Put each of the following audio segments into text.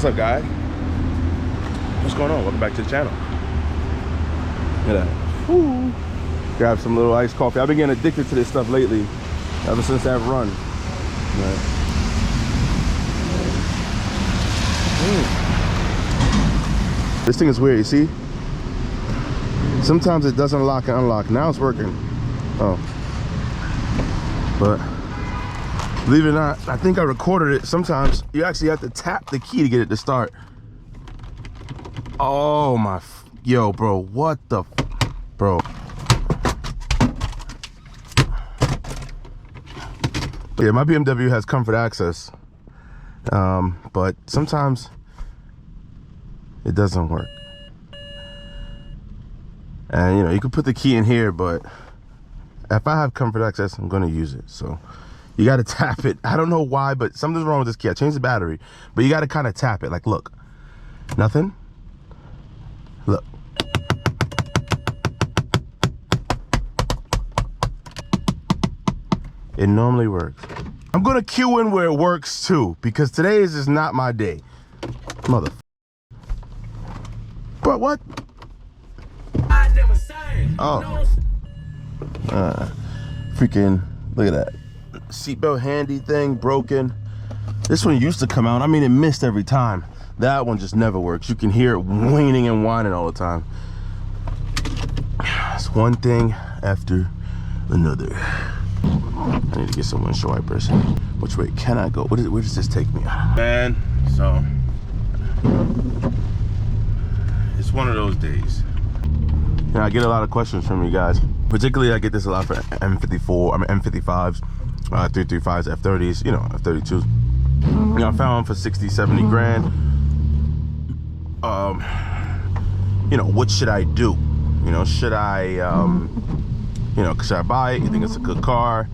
What's up, guys? What's going on? Welcome back to the channel. Look at that. Woo. Grab some little iced coffee. I've been getting addicted to this stuff lately, ever since that run. This thing is weird, you see? Sometimes it doesn't lock and unlock. Now it's working. Oh. But believe it or not, I think I recorded it. Sometimes you actually have to tap the key to get it to start. Oh my, yo, bro, what the, bro. Yeah, my BMW has comfort access, but sometimes it doesn't work. And you know, you can put the key in here, but if I have comfort access, I'm gonna use it. So you gotta tap it. I don't know why, but something's wrong with this key. I changed the battery, but you gotta kind of tap it. Like, look, nothing. Look. It normally works. I'm gonna cue in where it works too, because today is just not my day. Mother. But what? I never sang. Oh. Freaking, look at that. Seatbelt handy thing broken. This one used to come out. I mean, it missed every time. That one just never works. You can hear it whining and whining all the time. It's one thing after another. I need to get some windshield wipers. Which way can I go? Where does this take me? Man, so it's one of those days. You know, I get a lot of questions from you guys. Particularly, I get this a lot for M55s, 335s, F30s, you know, F32s. You know, I found them for 60, 70 grand. You know, what should I do? You know, should I, you know, should I buy it? You think it's a good car?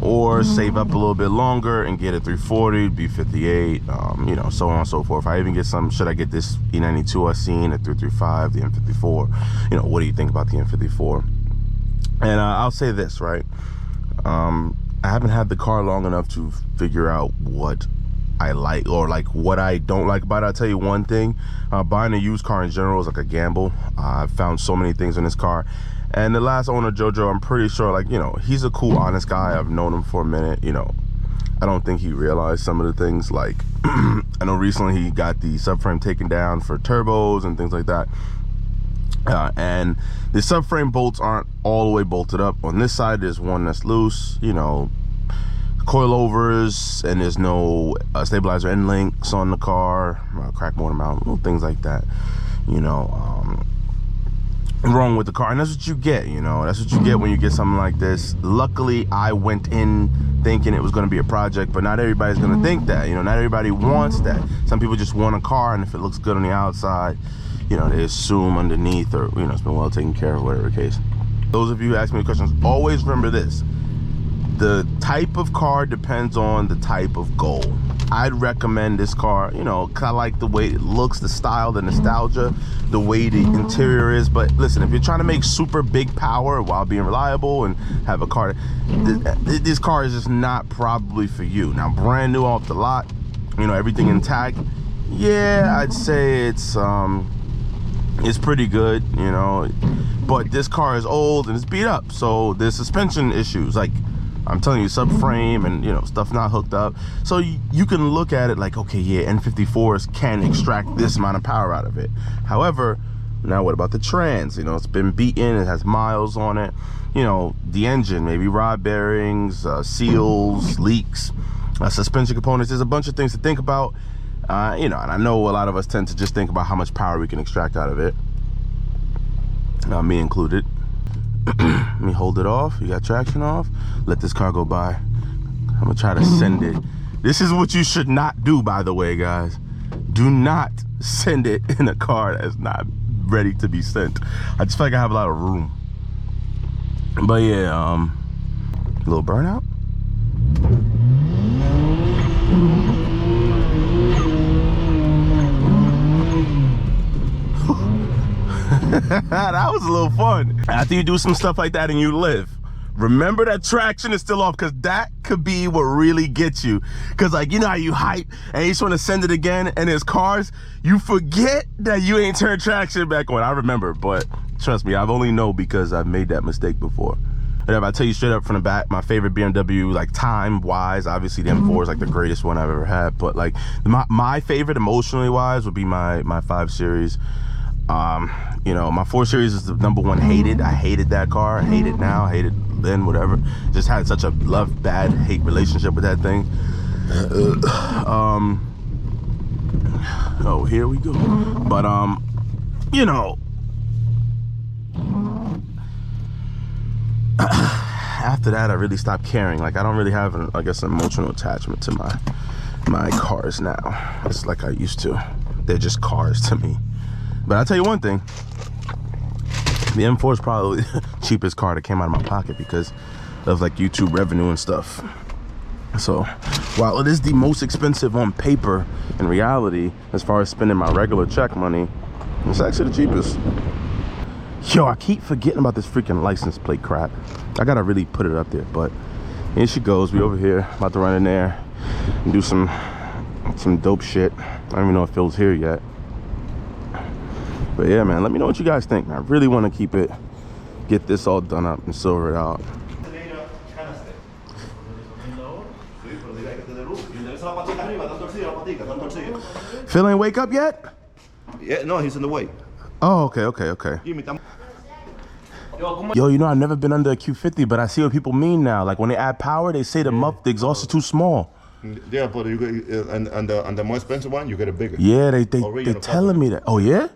Or save up a little bit longer and get a 340, B58, you know, so on and so forth. If I even get some, should I get this E92 I seen, a 335, the M54? You know, what do you think about the M54? And I'll say this, right? I haven't had the car long enough to figure out what I like or like what I don't like about it. I'll tell you one thing, buying a used car in general is like a gamble. I've found so many things in this car. And the last owner, Jojo, I'm pretty sure, like, you know, he's a cool, honest guy. I've known him for a minute, you know. I don't think he realized some of the things, like, I know recently he got the subframe taken down for turbos and things like that. And the subframe bolts aren't all the way bolted up. On this side, there's one that's loose, you know, coilovers, and there's no stabilizer end links on the car, crack motor mount, little things like that, you know. Wrong with the car, and that's what you get, you know. That's what you get when you get something like this. Luckily, I went in thinking it was going to be a project, but not everybody's going to think that, you know. Not everybody wants that. Some people just want a car, and if it looks good on the outside, you know, they assume underneath, or, you know, it's been well taken care of, whatever the case. Those of you who ask me questions, always remember this: the type of car depends on the type of goal. I'd recommend this car, you know, cause I like the way it looks, the style, the nostalgia, the way the interior is. But listen, if you're trying to make super big power while being reliable and have a car, this car is just not probably for you. Now, brand new off the lot, you know, everything intact, yeah, I'd say it's pretty good, you know. But this car is old and it's beat up, so there's suspension issues, like, I'm telling you, subframe and, you know, stuff not hooked up. So you can look at it like, okay, yeah, N54s can extract this amount of power out of it. However, now what about the trans? You know, it's been beaten, it has miles on it. You know, the engine, maybe rod bearings, seals, leaks, suspension components. There's a bunch of things to think about. You know, and I know a lot of us tend to just think about how much power we can extract out of it. Me included. Let me hold it off. You got traction off. Let this car go by. I'm gonna try to send it. This is what you should not do, by the way, guys. Do not send it in a car that's not ready to be sent. I just feel like I have a lot of room. But yeah, a little burnout. That was a little fun. After you do some stuff like that and you live, remember that traction is still off, because that could be what really gets you. Because like, you know how you hype and you just want to send it again, and there's cars, you forget that you ain't turned traction back on. I remember, but trust me, I've only know because I've made that mistake before. And if I tell you straight up from the back, my favorite BMW, like time wise, obviously the M4 is like the greatest one I've ever had, but like my favorite emotionally wise would be my 5 Series. You know, my 4 Series is the #1 hated. I hated that car. I hate it now. I hate it then, whatever. Just had such a love, bad, hate relationship with that thing. Oh, here we go. But, you know, after that, I really stopped caring. Like, I don't really have, I guess, an emotional attachment to my cars now. It's like I used to. They're just cars to me. But I'll tell you one thing, the M4 is probably the cheapest car that came out of my pocket because of like YouTube revenue and stuff. So while it is the most expensive on paper, in reality, as far as spending my regular check money, it's actually the cheapest. Yo, I keep forgetting about this freaking license plate crap. I gotta really put it up there, but here she goes. We over here, about to run in there and do some dope shit. I don't even know if Phil's here yet. But yeah, man, let me know what you guys think. I really want to get this all done up and silver it out. Phil ain't wake up yet? Yeah, no, he's in the way. Oh, okay. Yo, you know, I've never been under a Q50, but I see what people mean now. Like when they add power, they say the exhaust is too small. Yeah, but you get, and the more expensive one, you get a bigger. Yeah, they're telling me that. Oh yeah?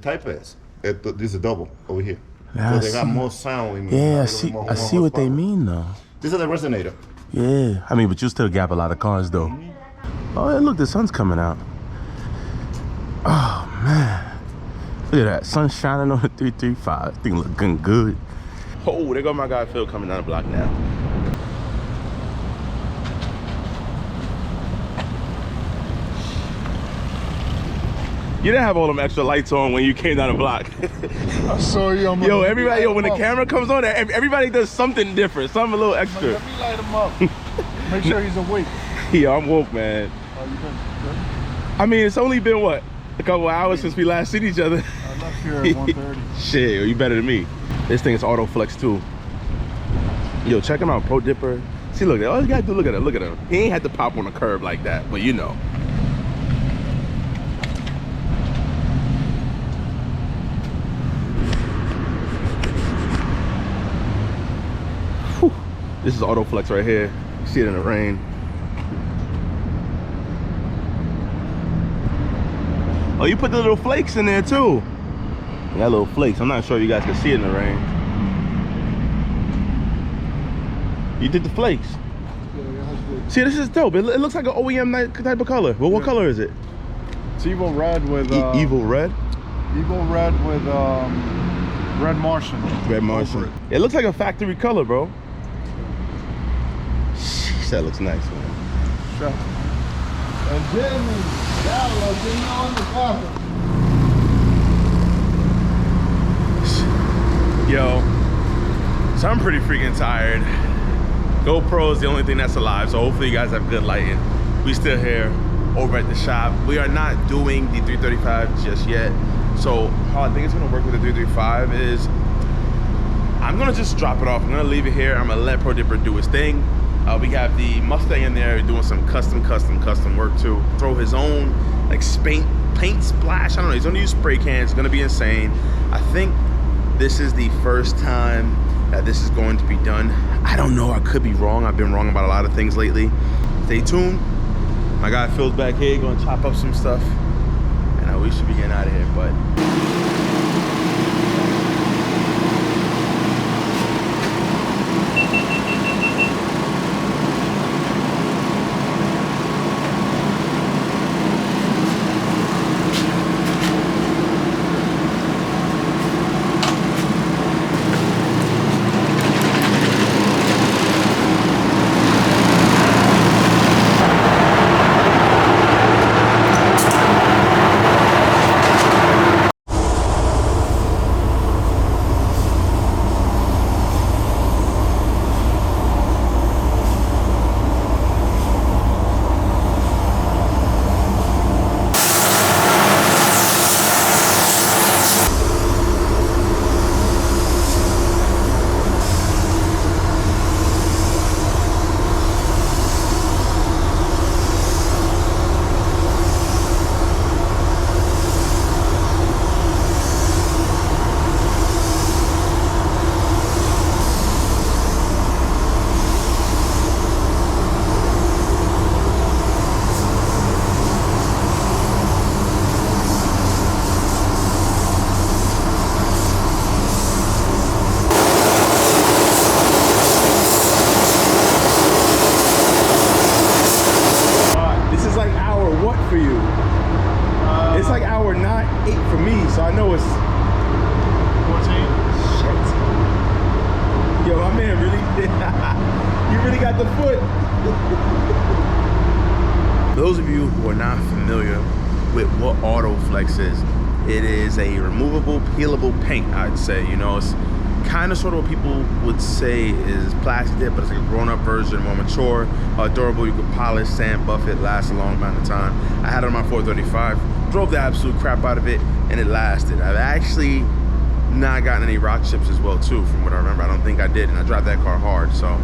Type S. This is double over here. Yeah, so they got more sound. Yeah, I see what they mean though. This is the resonator. Yeah, I mean, but you still gap a lot of cars though. Oh yeah, look, the sun's coming out. Oh man, look at that, sun shining on the 335. Thing looking good. Oh, there go my guy Phil coming down the block now. You didn't have all them extra lights on when you came down the block. I saw you. Yo, everybody, yo, when the camera comes on, everybody does something different, something a little extra. Let me light him up. Make sure he's awake. Yeah, I'm woke, man. Oh, you been good? I mean, it's only been, what, a couple hours since we last seen each other. I left here at 1:30. Shit, you better than me. This thing is Autoflex too. Yo, check him out, Pro Dipper. See, look, all you gotta do, look at him. He ain't had to pop on a curb like that, but you know. Whew. This is Autoflex right here. You see it in the rain. Oh, you put the little flakes in there too. You got little flakes. I'm not sure if you guys can see it in the rain. You did the flakes. See, this is dope. It looks like an OEM type of color. Well, what color is it? It's Evil Red with Evil Red? Evil Red with Red Martian. Red Martian. It looks like a factory color, bro. Sheesh, that looks nice, man. Sure. And Jimmy, on the carro. Yo, so I'm pretty freaking tired. GoPro is the only thing that's alive, so hopefully you guys have good lighting. We still here over at the shop. We are not doing the 335 just yet. So how I think it's gonna work with the 335 is I'm gonna just drop it off. I'm gonna leave it here. I'm gonna let Pro Dipper do his thing. We have the Mustang in there doing some custom work too. Throw his own like paint splash. I don't know, he's gonna use spray cans. It's gonna be insane. I think this is the first time that this is going to be done. I don't know, I could be wrong. I've been wrong about a lot of things lately. Stay tuned. My guy Phil's back here, gonna chop up some stuff. And we should be getting out of here, but Those of you who are not familiar with what Autoflex is, it is a removable, peelable paint, I'd say. You know, it's kind of sort of what people would say is plastic dip, but it's like a grown-up version, more mature, durable. You could polish, sand, buff it, lasts a long amount of time. I had it on my 435, drove the absolute crap out of it, and it lasted. I've actually not gotten any rock chips as well too, from what I remember. I don't think I did, and I drive that car hard, so.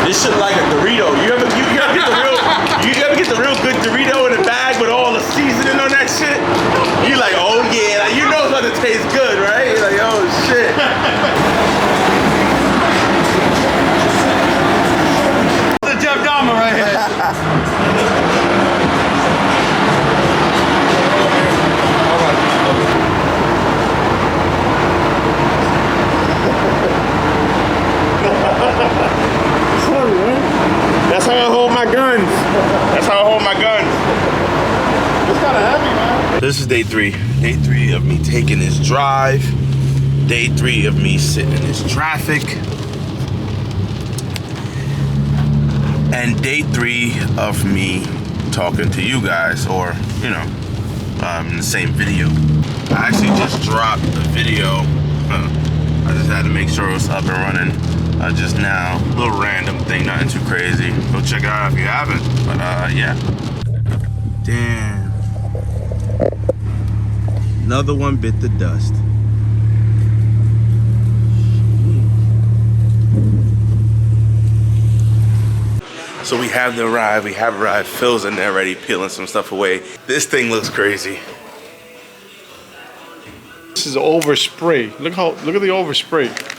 This shit like a Dorito. You ever get the real good Dorito in a bag with all the seasoning on that shit? You like, oh yeah, like, you know it's about to taste good, right? You're like, oh shit. The Jeff Dahmer right here. That's how I hold my guns. That's how I hold my guns. It's kind of heavy, man. This is day 3. Day 3 of me taking this drive. Day 3 of me sitting in this traffic. And day 3 of me talking to you guys, or, you know, in the same video. I actually just dropped the video. I just had to make sure it was up and running. Just now, a little random thing, nothing too crazy. Go check it out if you haven't, but yeah. Damn. Another one bit the dust. So we have arrived. Phil's in there already peeling some stuff away. This thing looks crazy. This is overspray. Look at the overspray.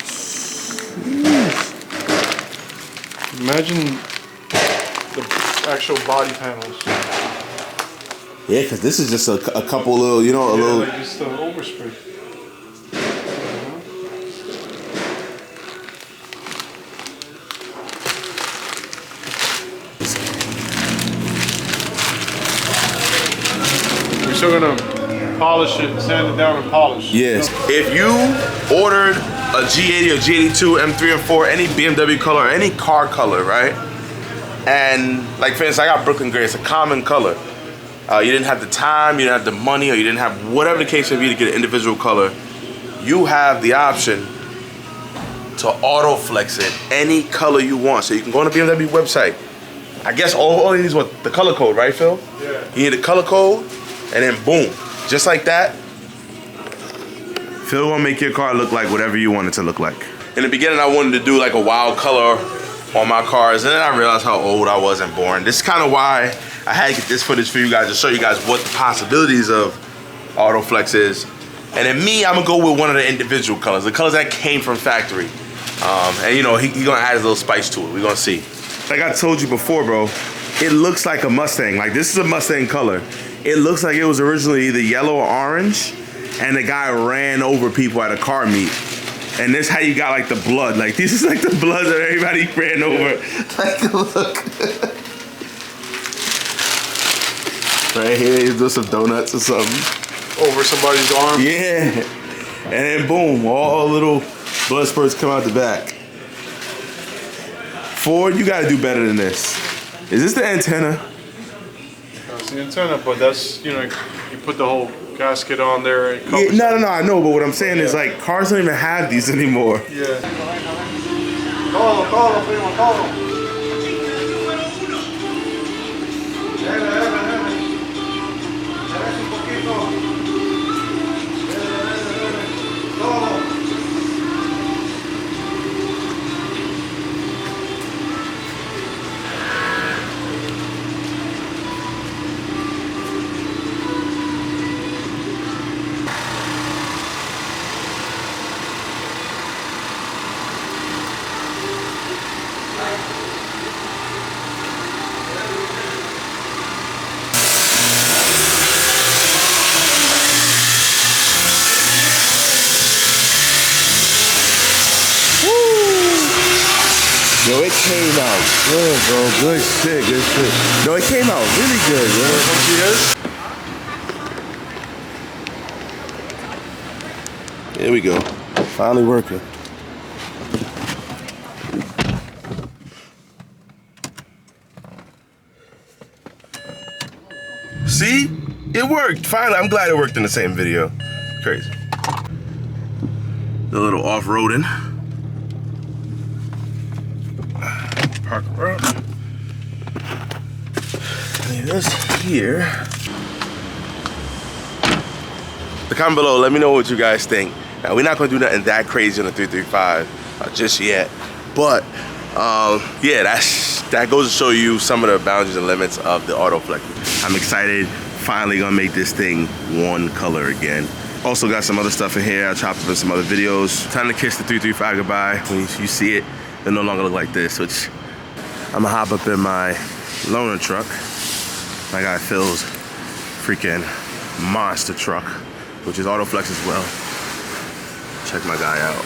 Imagine the actual body panels. Yeah, because this is just a couple little, you know, Like just the overspray. We're still gonna polish it, sand it down and polish. Yes. If you ordered a G80 or G82, M3 and 4, any BMW color, or any car color, right? And like for instance, I got Brooklyn Gray, it's a common color. You didn't have the time, you didn't have the money, or you didn't have whatever the case may be to get an individual color. You have the option to auto-flex it any color you want. So you can go on the BMW website. I guess all you need is what? The color code, right, Phil? Yeah. You need a color code, and then boom. Just like that, Phil will make your car look like whatever you want it to look like. In the beginning, I wanted to do like a wild color on my cars, and then I realized how old I was and boring. This is kind of why I had to get this footage for you guys to show you guys what the possibilities of Autoflex is. And then me, I'm gonna go with one of the individual colors, the colors that came from factory. And you know, he gonna add his little spice to it. We're gonna see. Like I told you before, bro, it looks like a Mustang. Like this is a Mustang color. It looks like it was originally either yellow or orange, and the guy ran over people at a car meet. And this how you got like the blood. Like this is like the blood that everybody ran over. Like look. Right here, he's doing some donuts or something. Over somebody's arm. Yeah. And then boom, all little blood spurts come out the back. Ford, you gotta do better than this. Is this the antenna? That's the antenna, but that's, you know, you put the whole gasket on there. And Yeah, no, I know, but what I'm saying is like cars don't even have these anymore. Yeah. Todo, primo, todo. came out good, bro. Good shit, good shit. No, it came out really good, bro. Here we go. Finally working. See? It worked. Finally, I'm glad it worked in the same video. Crazy. A little off-roading. Park around. Leave this here. Comment below, let me know what you guys think. Now, we're not gonna do nothing that crazy on the 335 just yet, but yeah, that goes to show you some of the boundaries and limits of the Autoflex. I'm excited, finally gonna make this thing one color again. Also got some other stuff in here. I chopped up in some other videos. Time to kiss the 335 goodbye. When you see it, it'll no longer look like this, which I'm gonna hop up in my loaner truck. My guy Phil's freaking monster truck, which is Autoflex as well. Check my guy out.